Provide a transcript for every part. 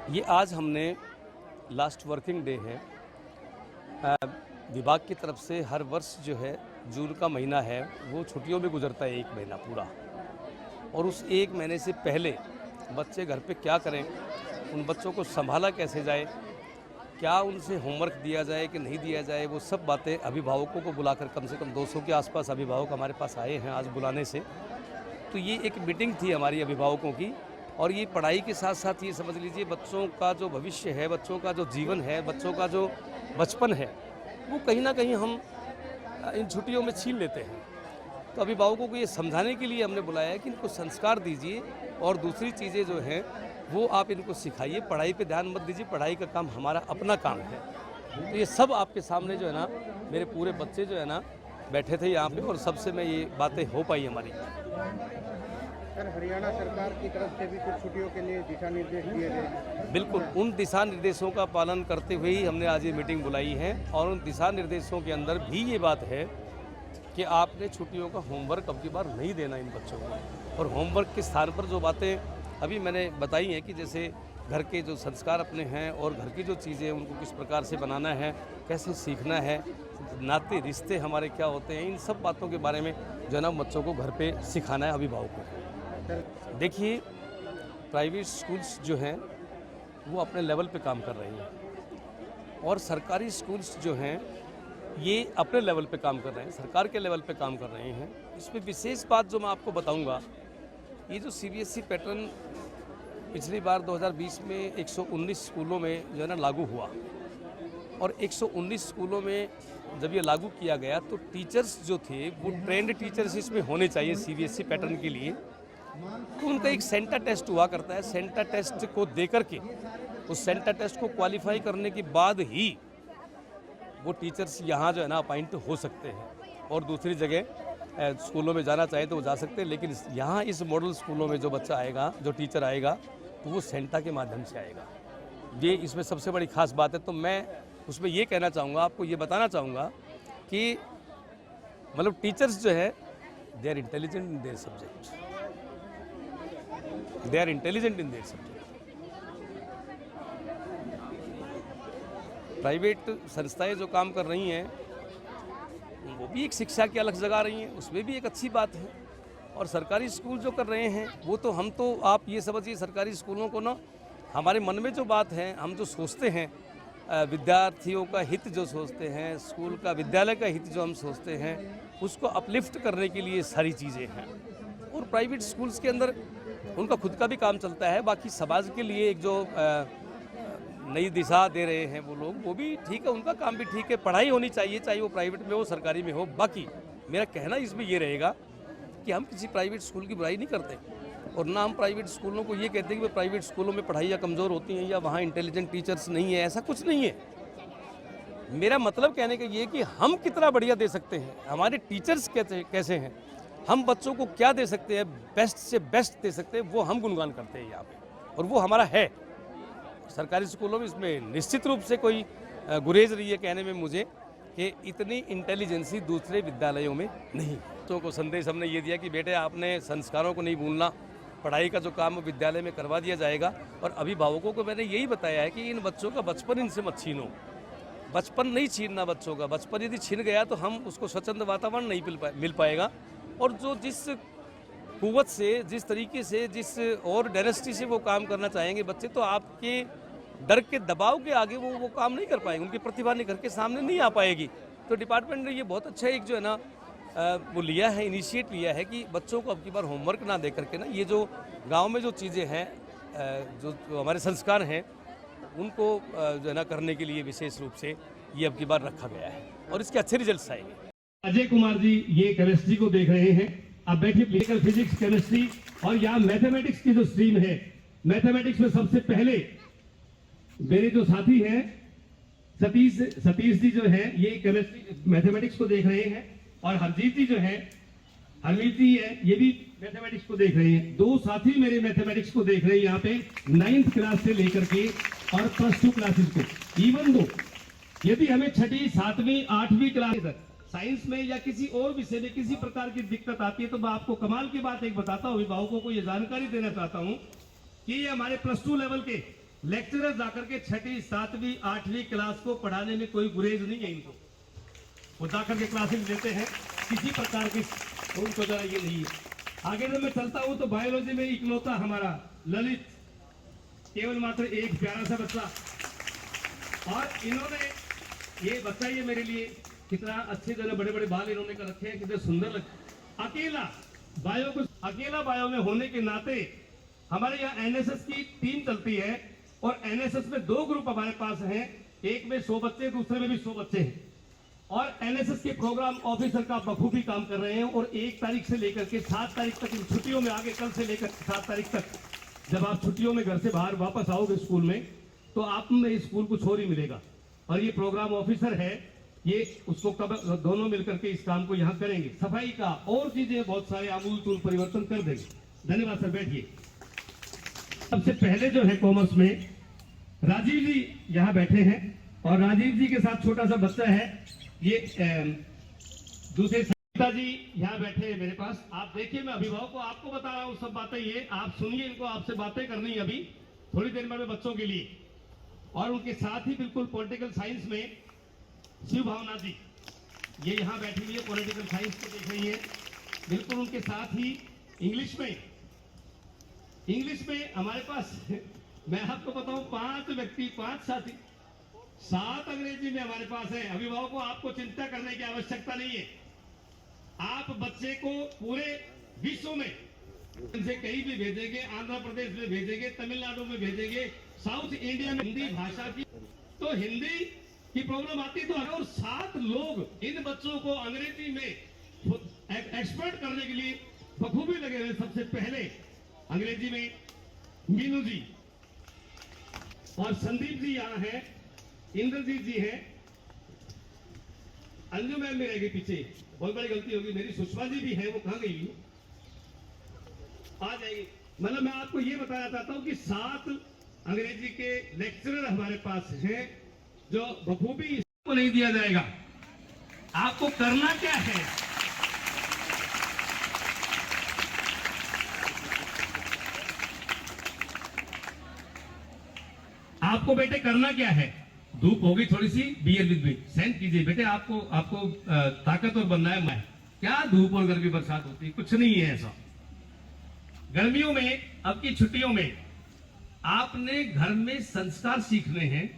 ये आज हमने लास्ट वर्किंग डे है। विभाग की तरफ से हर वर्ष जो है जून का महीना है वो छुट्टियों में गुजरता है, 1 महीना पूरा। और उस 1 महीने से पहले बच्चे घर पे क्या करें, उन बच्चों को संभाला कैसे जाए, क्या उनसे होमवर्क दिया जाए कि नहीं दिया जाए, वो सब बातें अभिभावकों को बुलाकर कम से कम 200 के आसपास अभिभावक हमारे पास आए हैं आज बुलाने से। तो ये एक मीटिंग थी हमारी अभिभावकों की। और ये पढ़ाई के साथ साथ ये समझ लीजिए बच्चों का जो भविष्य है, बच्चों का जो जीवन है, बच्चों का जो बचपन है, वो कहीं ना कहीं हम इन छुट्टियों में छीन लेते हैं। तो अभिभावकों को ये समझाने के लिए हमने बुलाया है कि इनको संस्कार दीजिए और दूसरी चीज़ें जो हैं वो आप इनको सिखाइए। पढ़ाई पे ध्यान मत दीजिए, पढ़ाई का काम हमारा अपना काम है। तो ये सब आपके सामने जो है ना, मेरे पूरे बच्चे जो है ना बैठे थे यहाँ पे और सबसे मैं ये बातें हो पाई हमारी। सर, हरियाणा सरकार की तरफ से भी कुछ छुट्टियों के लिए दिशा निर्देश दिए गए। बिल्कुल, उन दिशा निर्देशों का पालन करते हुए ही हमने आज ये मीटिंग बुलाई है। और उन दिशा निर्देशों के अंदर भी ये बात है कि आपने छुट्टियों का होमवर्क अब की बार नहीं देना इन बच्चों को। और होमवर्क के स्थान पर जो बातें अभी मैंने बताई हैं कि जैसे घर के जो संस्कार अपने हैं और घर की जो चीज़ें उनको किस प्रकार से बनाना है, कैसे सीखना है, नाते रिश्ते हमारे क्या होते हैं, इन सब बातों के बारे में जो है ना बच्चों को घर पे सिखाना है अभिभावकों को। देखिए, प्राइवेट स्कूल्स जो हैं वो अपने लेवल पे काम कर रहे हैं और सरकारी स्कूल्स जो हैं ये अपने लेवल पे काम कर रहे हैं, सरकार के लेवल पे काम कर रहे हैं। इसमें विशेष बात जो मैं आपको बताऊंगा, ये जो सीबीएसई पैटर्न पिछली बार 2020 में 119 स्कूलों में जो है ना लागू हुआ और 119 स्कूलों में जब ये लागू किया गया तो टीचर्स जो थे वो ट्रेंड टीचर्स इसमें होने चाहिए सीबीएसई पैटर्न के लिए। तो उनका एक सेंटर टेस्ट हुआ करता है, सेंटर टेस्ट को देकर के उस सेंटर टेस्ट को क्वालिफाई करने के बाद ही वो टीचर्स यहाँ जो है ना अपॉइंट हो सकते हैं और दूसरी जगह स्कूलों में जाना चाहे तो वो जा सकते हैं। लेकिन यहाँ इस मॉडल स्कूलों में जो बच्चा आएगा, जो टीचर आएगा, तो वो सेंटा के माध्यम से आएगा। ये इसमें सबसे बड़ी खास बात है। तो मैं उसमें ये कहना चाहूँगा, आपको ये बताना चाहूँगा कि मतलब टीचर्स जो है they are intelligent in their subject, they are intelligent in their subject. Private संस्थाएं जो काम कर रही हैं वो भी एक शिक्षा की अलग जगह रही हैं, उसमें भी एक अच्छी बात है। और सरकारी स्कूल जो कर रहे हैं वो तो हम तो आप ये समझिए सरकारी स्कूलों को ना, हमारे मन में जो बात है, हम जो सोचते हैं, विद्यार्थियों का हित जो सोचते हैं, स्कूल का विद्यालय का हित जो हम सोचते हैं, उसको अपलिफ्ट करने के लिए सारी चीज़ें हैं। और प्राइवेट स्कूल्स के अंदर उनका खुद का भी काम चलता है, बाकी समाज के लिए एक जो नई दिशा दे रहे हैं वो लोग, वो भी ठीक है, उनका काम भी ठीक है। पढ़ाई होनी चाहिए, चाहे वो प्राइवेट में हो सरकारी में हो। बाकी मेरा कहना इसमें ये रहेगा कि हम किसी प्राइवेट स्कूल की बुराई नहीं करते और ना हम प्राइवेट स्कूलों को ये कहते हैं कि प्राइवेट स्कूलों में पढ़ाइयाँ कमज़ोर होती हैं या वहाँ इंटेलिजेंट टीचर्स नहीं है, ऐसा कुछ नहीं है। मेरा मतलब कहने का ये कि हम कितना बढ़िया दे सकते हैं, हमारे टीचर्स कैसे हैं, हम बच्चों को क्या दे सकते हैं, बेस्ट से बेस्ट दे सकते हैं, वो हम गुणगान करते हैं यहाँ पे और वो हमारा है। सरकारी स्कूलों में इसमें निश्चित रूप से कोई गुरेज रही है कहने में मुझे कि इतनी इंटेलिजेंसी दूसरे विद्यालयों में नहीं। बच्चों को संदेश हमने ये दिया कि बेटे आपने संस्कारों को नहीं भूलना, पढ़ाई का जो काम विद्यालय में करवा दिया जाएगा। और अभिभावकों को मैंने यही बताया है कि इन बच्चों का बचपन इनसे मत छीनो, बचपन नहीं छीनना बच्चों का। बचपन यदि छीन गया तो हम उसको स्वच्छंद वातावरण नहीं मिल पाएगा। और जो जिस कुव्वत से, जिस तरीके से, जिस और डायनेस्टी से वो काम करना चाहेंगे बच्चे, तो आपके डर के दबाव के आगे वो काम नहीं कर पाएंगे, उनकी प्रतिभा निखर के सामने नहीं आ पाएगी। तो डिपार्टमेंट ने ये बहुत अच्छा एक जो है ना वो लिया है, इनिशिएट लिया है कि बच्चों को अब की बार होमवर्क ना दे करके ना, ये जो गांव में जो चीज़ें हैं, जो हमारे संस्कार हैं, उनको जो है ना करने के लिए विशेष रूप से ये अब की बार रखा गया है और इसके अच्छे रिजल्ट आएंगे। अजय कुमार जी ये केमिस्ट्री को देख रहे हैं, आप बैठिए। फिजिकल फिजिक्स, केमिस्ट्री और यहाँ मैथमेटिक्स की जो स्ट्रीम है, मैथमेटिक्स में सबसे पहले मेरे जो साथी हैं सतीश जी जो है ये केमिस्ट्री मैथमेटिक्स को देख रहे हैं और हरजीत जी जो है, हरमीत जी है, ये भी मैथमेटिक्स को देख रहे हैं। 2 साथी मेरे मैथमेटिक्स को देख रहे हैं यहाँ पे 9th क्लास से लेकर के और +2 क्लासेस को। इवन दो यदि हमें 6वीं, 7वीं, 8वीं क्लास तक साइंस में या किसी और विषय में किसी प्रकार की दिक्कत आती है तो मैं आपको कमाल की बात एक बताता हूँ, अभिभावकों को ये जानकारी देना चाहता हूँ कि ये हमारे +2 लेवल के लेक्चरर जाकर के 6वीं 7वीं 8वीं क्लास को पढ़ाने में कोई गुरेज नहीं है इनको। वो जाकर के क्लासेस लेते हैं, किसी प्रकार की उनको जरा ये नहीं है। आगे जब मैं चलता हूं तो बायोलॉजी में इकलौता हमारा ललित, केवल मात्र एक प्यारा सा बच्चा, और इन्होंने ये बताइए मेरे लिए कितना अच्छे जो बड़े बड़े बाल इन्होंने कर रखे हैं, कितने सुंदर लगते। अकेला बायो में होने के नाते हमारे यहाँ एनएसएस की टीम चलती है, और एनएसएस में 2 ग्रुप हमारे पास हैं, एक में 100 बच्चे, दूसरे में भी 100 बच्चे हैं, और एनएसएस के प्रोग्राम ऑफिसर का बखूबी काम कर रहे हैं। और 1 तारीख से लेकर के 7 तारीख तक, छुट्टियों में आगे कल से लेकर 7 तारीख तक, जब आप छुट्टियों में घर से बाहर वापस आओगे स्कूल में, तो आप में स्कूल कुछ और ही मिलेगा। और ये प्रोग्राम ऑफिसर है, ये उसको कब दोनों मिलकर के इस काम को यहाँ करेंगे। सफाई का और चीजें बहुत सारे आमूल तूल परिवर्तन कर देंगे। धन्यवाद सर, बैठिए। सबसे पहले जो है कॉमर्स में राजीव जी यहाँ बैठे हैं, और राजीव जी के साथ छोटा सा बच्चा है, ये दूसरे सविता जी यहाँ बैठे हैं मेरे पास। आप देखिए, मैं अभिभावक को आपको बता रहा हूँ सब बातें, ये आप सुनिए, इनको आपसे बातें करनी है अभी थोड़ी देर में बच्चों के लिए। और उनके साथ ही बिल्कुल पॉलिटिकल साइंस में शिव भावना जी, ये यहाँ बैठी हुई है, पॉलिटिकल साइंस को देख रही है। बिल्कुल उनके साथ ही इंग्लिश में हमारे पास मैं आपको बताऊं 5 व्यक्ति, 5 साथी, 7 अंग्रेजी में हमारे पास है। अभिभावकों, आपको चिंता करने की आवश्यकता नहीं है। आप बच्चे को पूरे विश्व में से कहीं भी भेजेंगे, आंध्र प्रदेश में भेजेंगे, तमिलनाडु में भेजेंगे, साउथ इंडिया में हिंदी भाषा की, तो हिंदी की प्रॉब्लम आती तो, और 7 लोग इन बच्चों को अंग्रेजी में एक्सपर्ट करने के लिए बखूबी लगे हुए। सबसे पहले अंग्रेजी में मीनू जी और संदीप जी यहाँ है, इंद्रजीत जी है, अंजू मैम भी रहेगी पीछे, बहुत बड़ी गलती होगी मेरी, सुषमा जी भी है, वो कहाँ गई आ जाएगी। मतलब मैं आपको ये बताना चाहता हूँ कि 7 अंग्रेजी के लेक्चरर हमारे पास हैं, जो बखूबी इसको नहीं दिया जाएगा। आपको करना क्या है, आपको बेटे करना क्या है, धूप होगी थोड़ी सी, बियर विद मी, सेंड कीजिए बेटे, आपको ताकतवर बनना है। मैं क्या धूप और गर्मी बरसात होती है, कुछ नहीं है ऐसा। गर्मियों में, अब की छुट्टियों में आपने घर में संस्कार सीखने हैं।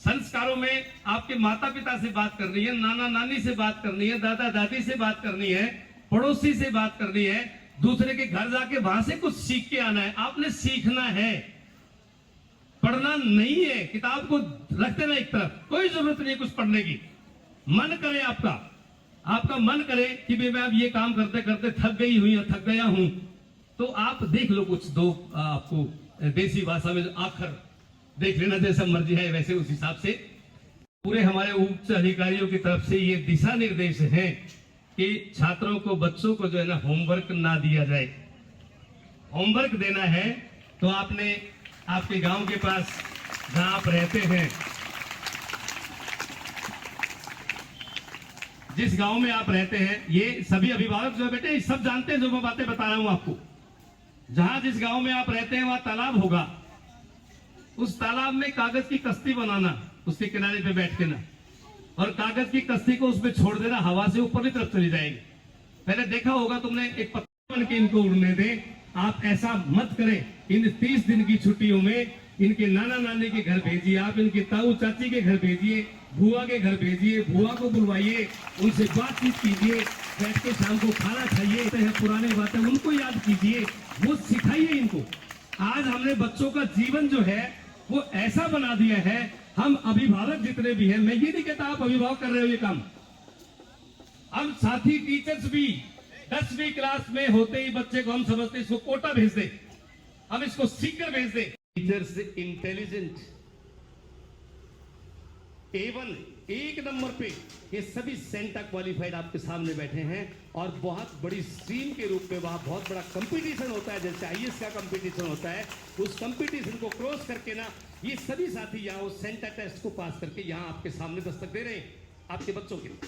संस्कारों में आपके माता पिता से बात करनी है, नाना नानी से बात करनी है, दादा दादी से बात करनी है, पड़ोसी से बात करनी है, दूसरे के घर जाके वहां से कुछ सीख के आना है। आपने सीखना है, पढ़ना नहीं है। किताब को रख देना एक तरफ, कोई जरूरत नहीं कुछ पढ़ने की। मन करे आपका मन करे कि मैं अब ये काम करते करते थक गई हूं या थक गया हूं, तो आप देख लो कुछ, दो आपको देसी भाषा में आखर देख लेना, जैसा मर्जी है वैसे उस हिसाब से। पूरे हमारे उच्च अधिकारियों की तरफ से ये दिशा निर्देश है कि छात्रों को, बच्चों को जो है ना, होमवर्क ना दिया जाए। होमवर्क देना है तो आपने आपके गांव के पास जहां आप रहते हैं, जिस गांव में आप रहते हैं, ये सभी अभिभावक जो बेटे सब जानते हैं जो मैं बातें बता रहा हूं आपको। जहां जिस गांव में आप रहते हैं वहां तालाब होगा, उस तालाब में कागज की कश्ती बनाना, उसके किनारे पे बैठ के ना, और कागज की कश्ती को उसमें छोड़ देना, हवा से ऊपर की तरफ चली जाएगी। पहले देखा होगा तुमने, एक पत्ता बन के इनको उड़ने दे। आप ऐसा मत करें। इन 30 दिन की छुट्टियों में इनके नाना नानी के घर भेजिए, आप इनके ताऊ चाची के घर भेजिए, बुआ के घर भेजिए, बुआ को बुलवाइए, उनसे बातचीत कीजिए, बैठ के शाम को खाना खाइए, पुरानी बातें उनको याद कीजिए, वो सिखाइए इनको। आज हमने बच्चों का जीवन जो है वो ऐसा बना दिया है, हम अभिभावक जितने भी हैं, मैं ये नहीं कहता आप अभिभावक कर रहे हो ये काम, हम साथी टीचर्स भी 10वीं क्लास में होते ही बच्चे को हम समझते इसको कोटा भेज दे, हम इसको सीकर भेज दे। टीचर्स इंटेलिजेंट A1 1 नंबर पे, ये सभी सेंटा क्वालिफाइड आपके सामने बैठे हैं, और बहुत बड़ी स्ट्रीम के रूप में वहां बहुत बड़ा कंपटीशन होता है, जैसे IAS का कंपटीशन होता है, उस कंपटीशन को क्रॉस करके ना ये सभी साथी यहाँ उस सेंटा टेस्ट को पास करके यहाँ आपके सामने दस्तक दे रहे हैं आपके बच्चों के लिए।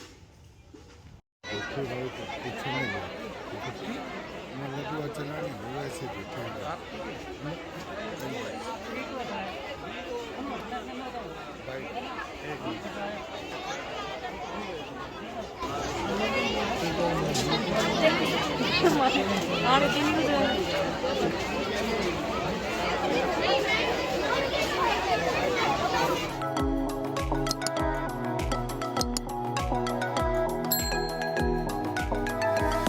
चलानी है वैसे बैठे हैं। आने के लिए